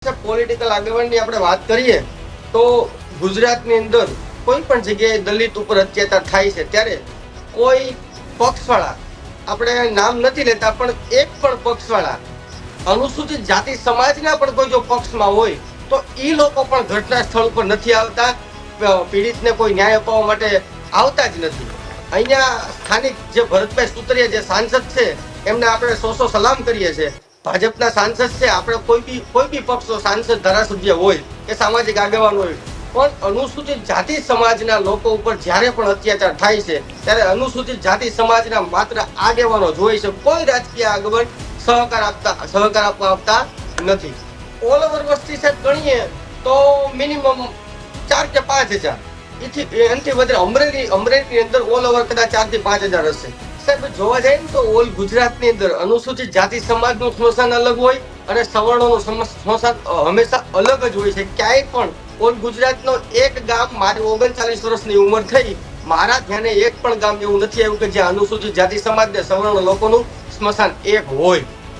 Political આગેવાનની આપણે વાત કરીએ તો ગુજરાતની અંદર કોઈ પણ જગ્યાએ દલિત ઉપર અત્યાચાર થાય છે ત્યારે કોઈ પક્ષવાળા, આપણે નામ નથી લેતા પણ એક પણ પક્ષવાળા અનુસૂચિત જાતિ સમાજના પણ કોઈ જો પક્ષમાં હોય તો એ લોકો પણ ઘટના સ્થળ ઉપર નથી આવતા, પીડિતને કોઈ ન્યાય અપાવવા માટે આવતા જ નથી. અહીંયા સ્થાનિક જે ભરતભાઈ સુતરિયા જે સાંસદ છે એમને આપણે સો સલામ કરીએ છીએ. ભાજપના સાંસદ છે, આપણે કોઈ બી પક્ષનો સાંસદ ધારાસભ્ય હોય કે સામાજિક આગેવાન હોય, પણ અનુસૂચિત જાતિ સમાજના લોકો ઉપર જ્યારે પણ અત્યાચાર થાય છે ત્યારે અનુસૂચિત જાતિ સમાજના માત્ર આગેવાનો જ હોય છે. કોઈ રાજકીય આગેવાન સહકાર આપતા નથી. ઓલ ઓવર વસ્તી સાહેબ ગણીએ તો મિનિમમ 4 કે 5 હજાર, એનાથી વધારે અમરેલીની અંદર ઓલ ઓવર કદાચ 4 થી 5 હજાર હશે. સાહેબ જોવા જાય ને તો ઓલ ગુજરાતની અંદર અનુસૂચિત જાતિ સમાજનું સ્મશાન અલગ હોય અને સવર્ણોનું સ્મશાન હંમેશા અલગ જ હોય છે. ક્યાંય પણ ઓલ ગુજરાતનો એક ગામ, મારી 39 વર્ષની ઉંમર થઈ, મારા ધ્યાને એક પણ ગામ એવું નથી આવ્યું કે જ્યાં અનુસૂચિત જાતિ સમાજ ને સવર્ણ લોકોનું સ્મશાન એક હોય.